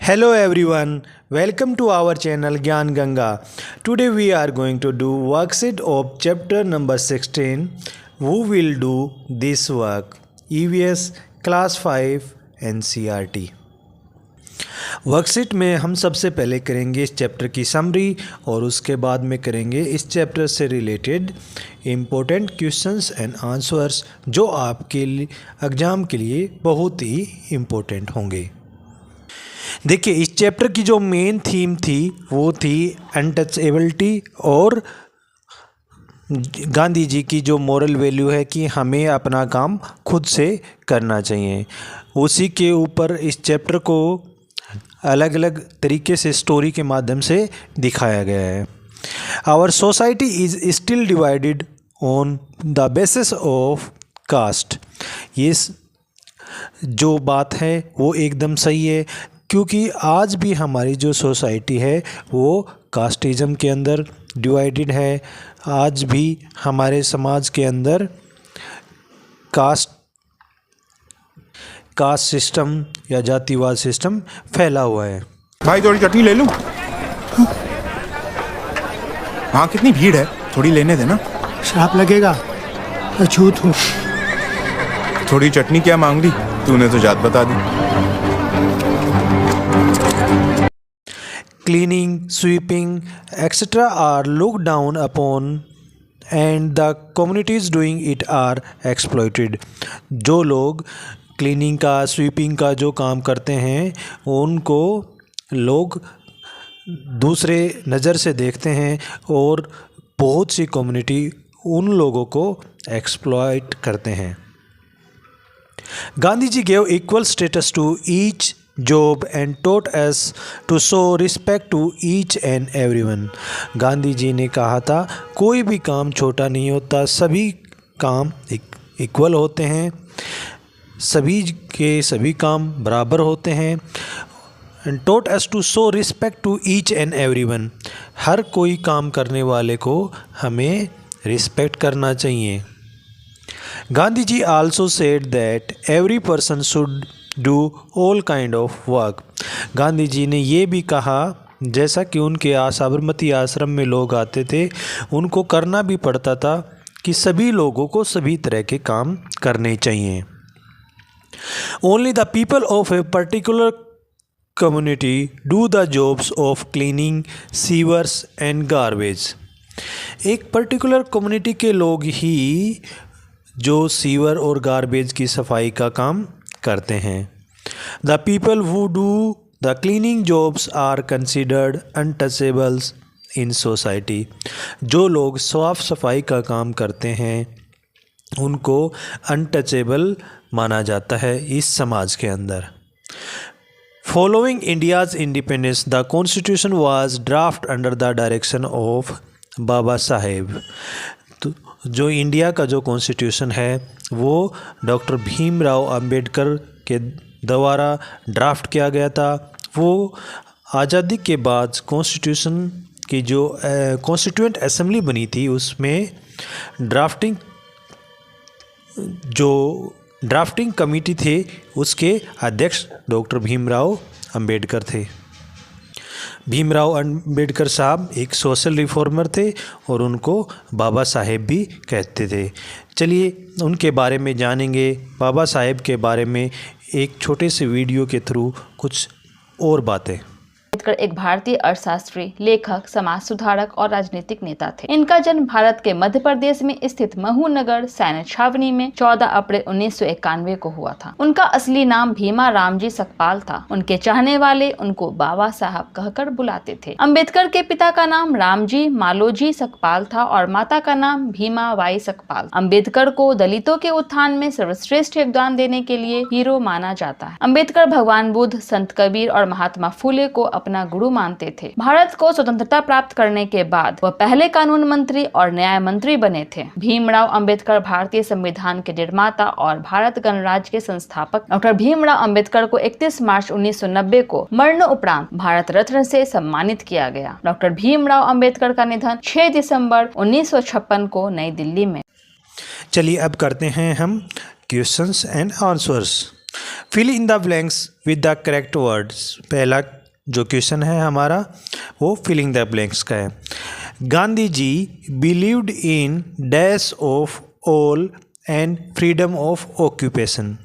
Hello everyone, welcome to our channel Gyan Ganga. Today we are going to do worksheet of chapter number 16. Who will do this work? EVS class 5 NCERT. Worksheet में हम सबसे पहले करेंगे इस chapter की summary और उसके बाद में करेंगे इस चैप्टर से related important questions and answers जो आपके एग्ज़ाम के लिए बहुत ही इम्पोर्टेंट होंगे। देखिए, इस चैप्टर की जो मेन थीम थी वो थी अनटचेबिलिटी और गांधी जी की जो मॉरल वैल्यू है कि हमें अपना काम खुद से करना चाहिए। उसी के ऊपर इस चैप्टर को अलग अलग तरीके से स्टोरी के माध्यम से दिखाया गया है। Our society is still divided on the basis of caste. ये जो बात है वो एकदम सही है, क्योंकि आज भी हमारी जो सोसाइटी है वो कास्टिज़म के अंदर डिवाइडेड है। आज भी हमारे समाज के अंदर कास्ट सिस्टम या जातिवाद सिस्टम फैला हुआ है। भाई थोड़ी चटनी ले लूं? वहाँ कितनी भीड़ है, थोड़ी लेने देना। श्राप लगेगा, अछूत हूँ। थोड़ी चटनी क्या मांग ली तूने, तो जात बता दी। Cleaning, sweeping, etc. are looked down upon and the communities doing it are exploited. जो लोग क्लीनिंग का, स्वीपिंग का जो काम करते हैं उनको लोग दूसरे नज़र से देखते हैं और बहुत सी कम्युनिटी उन लोगों को एक्सप्लॉइट करते हैं। Gandhi ji gave equal status to each job and taught us to show respect to each and everyone. Gandhi ji ने कहा था कोई भी काम छोटा नहीं होता, सभी काम इक्वल होते हैं, सभी के सभी काम बराबर होते हैं। and taught us to show respect to each and everyone. हर कोई काम करने वाले को हमें रिस्पेक्ट करना चाहिए। Gandhi ji also said that every person should do all kind of work. Gandhi ji ने ये भी कहा, जैसा कि उनके साबरमती आश्रम में लोग आते थे, उनको करना भी पड़ता था कि सभी लोगों को सभी तरह के काम करने चाहिए। Only the people of a particular community do the jobs of cleaning sewers and garbage. एक पर्टिकुलर कम्युनिटी के लोग ही जो सीवर और गार्बेज की सफाई का काम करते हैं। The people who do the cleaning jobs are considered untouchables in society. जो लोग साफ सफाई का काम करते हैं उनको अनटचेबल माना जाता है इस समाज के अंदर। Following India's independence, the constitution was drafted under the direction of Baba Saheb. तो जो इंडिया का जो कॉन्स्टिट्यूशन है वो डॉक्टर भीमराव अंबेडकर के द्वारा ड्राफ्ट किया गया था। वो आज़ादी के बाद कॉन्स्टिट्यूशन की जो कॉन्स्टिट्यूएंट असेंबली बनी थी उसमें ड्राफ्टिंग कमेटी थे, उसके अध्यक्ष डॉक्टर भीमराव अंबेडकर थे। भीमराव अंबेडकर साहब एक सोशल रिफॉर्मर थे और उनको बाबा साहेब भी कहते थे। चलिए उनके बारे में जानेंगे, बाबा साहेब के बारे में एक छोटे से वीडियो के थ्रू कुछ और बातें। अम्बेडकर एक भारतीय अर्थशास्त्री, लेखक, समाज सुधारक और राजनीतिक नेता थे। इनका जन्म भारत के मध्य प्रदेश में स्थित महू नगर सैन्य छावनी में 14 अप्रैल 1991 को हुआ था। उनका असली नाम भीमा रामजी सकपाल था। उनके चाहने वाले उनको बाबा साहब कहकर बुलाते थे। अम्बेडकर के पिता का नाम रामजी मालोजी सकपाल था और माता का नाम भीमा बाई सकपाल। अम्बेडकर को दलितों के उत्थान में सर्वश्रेष्ठ योगदान देने के लिए हीरो माना जाता है। अम्बेडकर भगवान बुद्ध, संत कबीर और महात्मा फुले को अपना गुरु मानते थे। भारत को स्वतंत्रता प्राप्त करने के बाद वह पहले कानून मंत्री और न्याय मंत्री बने थे। भीमराव अंबेडकर भारतीय संविधान के निर्माता और भारत गणराज्य के संस्थापक। डॉक्टर भीमराव अंबेडकर को 31 मार्च 1990 को मरणोपरांत भारत रत्न से सम्मानित किया गया। डॉक्टर भीमराव अंबेडकर का निधन 6 दिसंबर 1956 को नई दिल्ली में। चलिए अब करते हैं हम questions and answers. Fill in the blanks with the correct words. पहला जो क्वेश्चन है हमारा वो फिलिंग द ब्लैंक्स का है। Gandhi ji believed in dash of all and freedom of occupation.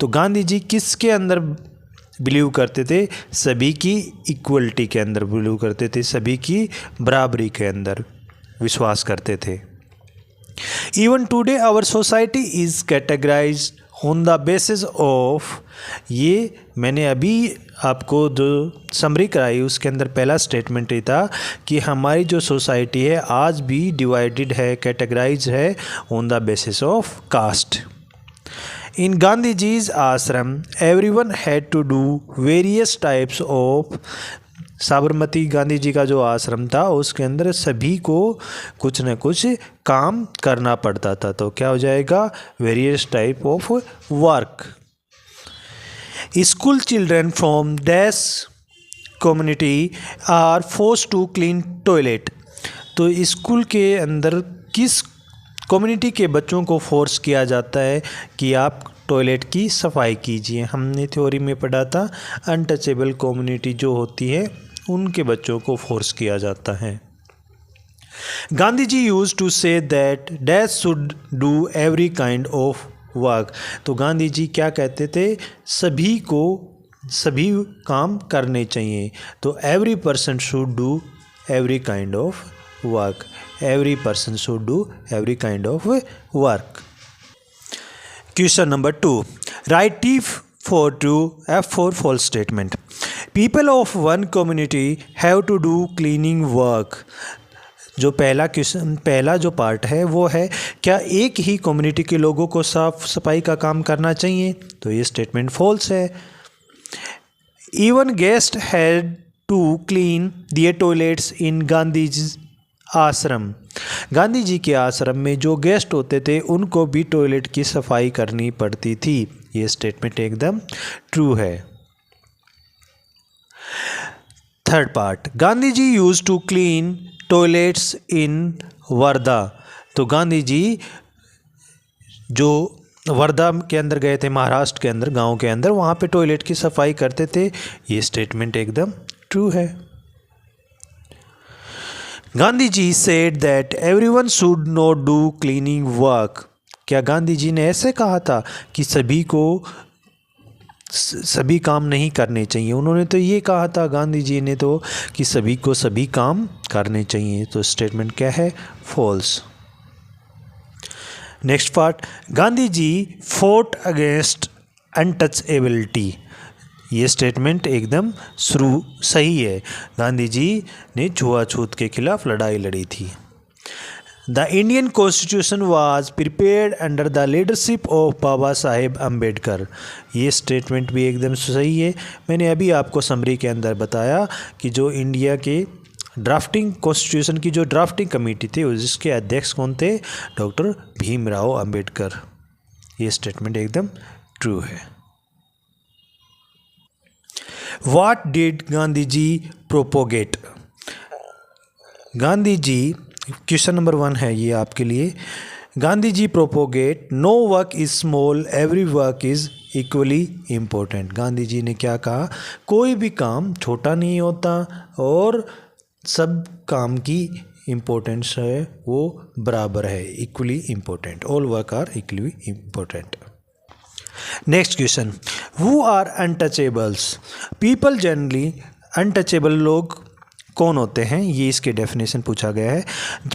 तो गांधी जी किसके अंदर बिलीव करते थे? सभी की इक्वलिटी के अंदर बिलीव करते थे, सभी की बराबरी के अंदर विश्वास करते थे। Even today our society is categorized on the basis of, ये मैंने अभी आपको जो समरी कराई उसके अंदर पहला स्टेटमेंट ये था कि हमारी जो सोसाइटी है आज भी डिवाइडेड है, कैटेगराइज है on the basis of caste. In Gandhi ji's ashram everyone had to do various types of, Sabarmati Gandhi ji का जो आश्रम था उसके अंदर सभी को कुछ न कुछ काम करना पड़ता था। तो क्या हो जाएगा? Various type of work. School children from dash community are forced to clean toilet. तो स्कूल के अंदर किस कम्युनिटी के बच्चों को फोर्स किया जाता है कि आप टॉयलेट की सफाई कीजिए? हमने थ्योरी में पढ़ा था अनटचेबल कम्युनिटी जो होती है उनके बच्चों को फोर्स किया जाता है। Gandhi ji used to say that dash should do every kind of work. तो गांधी जी क्या कहते थे? सभी को सभी काम करने चाहिए। तो every person should do every kind of work, every person should do every kind of work. Question number 2, right T for to F for false statement. People of one community have to do cleaning work. जो पहला question, पहला जो part है वो है क्या एक ही community के लोगों को साफ सफाई का काम करना चाहिए? तो ये स्टेटमेंट फॉल्स है। Even guest had to clean their toilets in Gandhi ashram. Gandhi जी के आश्रम में जो गेस्ट होते थे उनको भी टॉयलेट की सफाई करनी पड़ती थी। ये स्टेटमेंट एकदम ट्रू है। Third part, Gandhi ji used to clean toilets in Wardha. तो गांधी जी जो वर्धा के अंदर गए थे, महाराष्ट्र के अंदर, गांव के अंदर, वहाँ पे टॉयलेट की सफाई करते थे। ये स्टेटमेंट एकदम ट्रू है। Gandhi ji said that everyone should not do cleaning work. क्या गांधी जी ने ऐसे कहा था कि सभी को सभी काम नहीं करने चाहिए? उन्होंने तो ये कहा था, गांधी जी ने तो, कि सभी को सभी काम करने चाहिए। तो स्टेटमेंट क्या है? फॉल्स। नेक्स्ट पार्ट, गांधी जी फॉट अगेंस्ट अनटचेबिलिटी। ये स्टेटमेंट एकदम सही है। गांधी जी ने छुआछूत के खिलाफ लड़ाई लड़ी थी। The Indian constitution was prepared under the leadership of Baba Saheb Ambedkar. ये स्टेटमेंट भी एकदम सही है। मैंने अभी आपको समरी के अंदर बताया कि जो इंडिया के ड्राफ्टिंग कॉन्स्टिट्यूशन की जो ड्राफ्टिंग कमेटी थी जिसके अध्यक्ष कौन थे? डॉक्टर भीमराव अम्बेडकर। ये स्टेटमेंट एकदम ट्रू है। What did Gandhi ji propagate? Gandhi ji, question number 1 है ये आपके लिए। Gandhi ji propagate no work is small every work is equally important. Gandhi ji ने क्या कहा? कोई भी काम छोटा नहीं होता और सब काम की इम्पोर्टेंस है वो बराबर है, equally important. All work are equally important. Next question, who are untouchables? People generally, untouchable लोग कौन होते हैं? ये इसके डेफिनेशन पूछा गया है।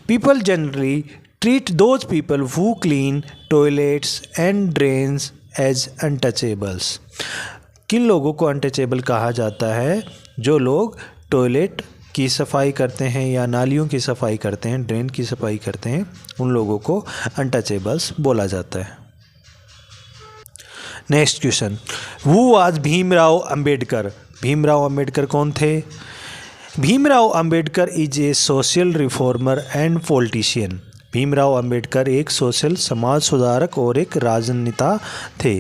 People generally treat those people who clean toilets and drains as untouchables. किन लोगों को अनटचेबल कहा जाता है? जो लोग टॉयलेट की सफाई करते हैं या नालियों की सफाई करते हैं, ड्रेन की सफाई करते हैं, उन लोगों को अनटचेबल्स बोला जाता है। Next question, who was Bhimrao Ambedkar? Bhimrao Ambedkar कौन थे? Bhimrao Ambedkar is a social reformer and politician. Bhimrao Ambedkar एक सोशल समाज सुधारक और एक राजनेता थे।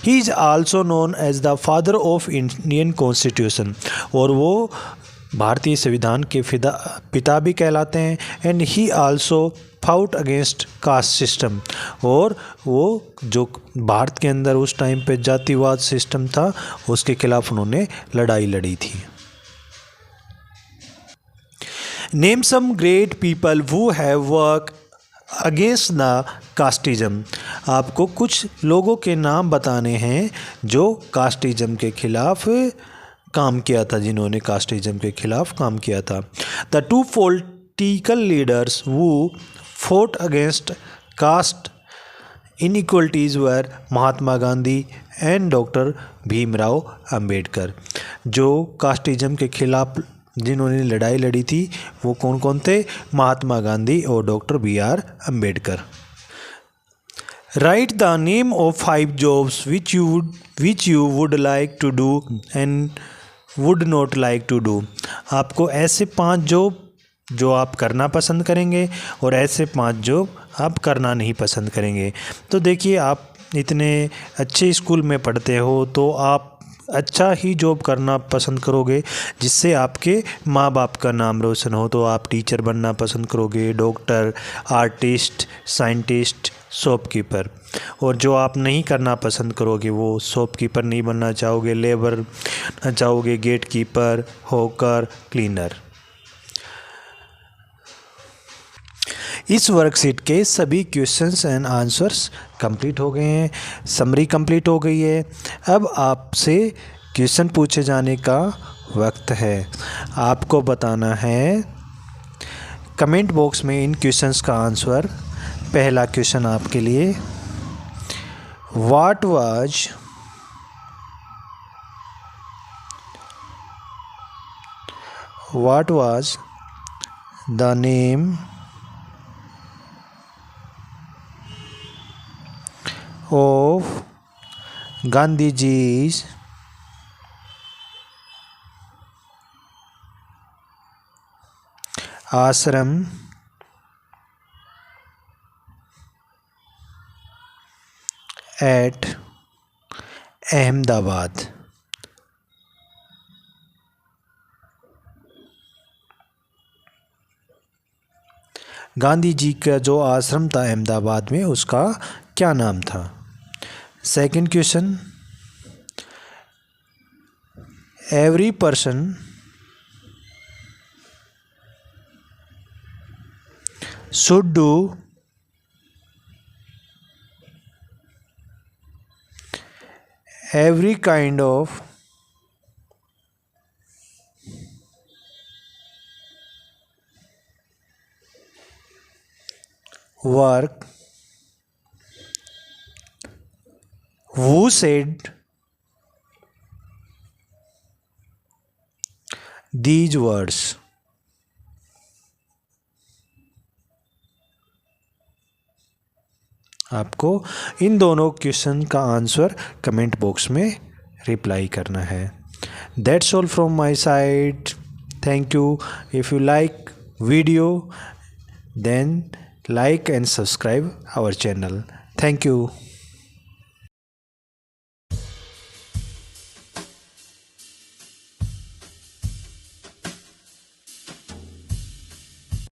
He is also known as the father of Indian constitution. और वो भारतीय संविधान के पिता भी कहलाते हैं। And he also fought against caste system, और वो जो भारत के अंदर उस टाइम पे जातिवाद सिस्टम था उसके खिलाफ उन्होंने लड़ाई लड़ी थी। Name some great people who have work against the casteism. आपको कुछ लोगों के नाम बताने हैं जो कास्टिज्म के खिलाफ काम किया था, जिन्होंने कास्टिज्म के खिलाफ काम किया था। The two political leaders who fought against caste inequalities were Mahatma Gandhi and doctor Bhimrao Ambedkar. जो कास्टिज्म के खिलाफ जिन्होंने लड़ाई लड़ी थी वो कौन कौन थे? महात्मा गांधी और doctor BR Ambedkar. Right the name of 5 jobs which you would like to do and would not like to do। आपको ऐसे 5 जॉब जो आप करना पसंद करेंगे और ऐसे 5 जॉब आप करना नहीं पसंद करेंगे। तो देखिए, आप इतने अच्छे स्कूल में पढ़ते हो तो आप अच्छा ही जॉब करना पसंद करोगे जिससे आपके माँ बाप का नाम रोशन हो। तो आप टीचर बनना पसंद करोगे, डॉक्टर, आर्टिस्ट, साइंटिस्ट, शॉपकीपर। और जो आप नहीं करना पसंद करोगे वो शॉपकीपर नहीं बनना चाहोगे, लेबर बनना चाहोगे, गेट कीपर, हॉकर, क्लीनर। इस वर्कशीट के सभी क्वेश्चंस एंड आंसर्स कंप्लीट हो गए हैं, समरी कंप्लीट हो गई है। अब आपसे क्वेश्चन पूछे जाने का वक्त है। आपको बताना है कमेंट बॉक्स में इन क्वेश्चंस का आंसर। पहला क्वेश्चन आपके लिए, what was the name of Gandhiji's ashram at Ahmedabad। Gandhi ji का जो आश्रम था अहमदाबाद में उसका क्या नाम था? Second question, every person should do every kind of work who said these words। आपको इन दोनों क्वेश्चन का आंसर कमेंट बॉक्स में रिप्लाई करना है। That's all from my side. Thank you. If you like video then like and subscribe our channel. Thank you.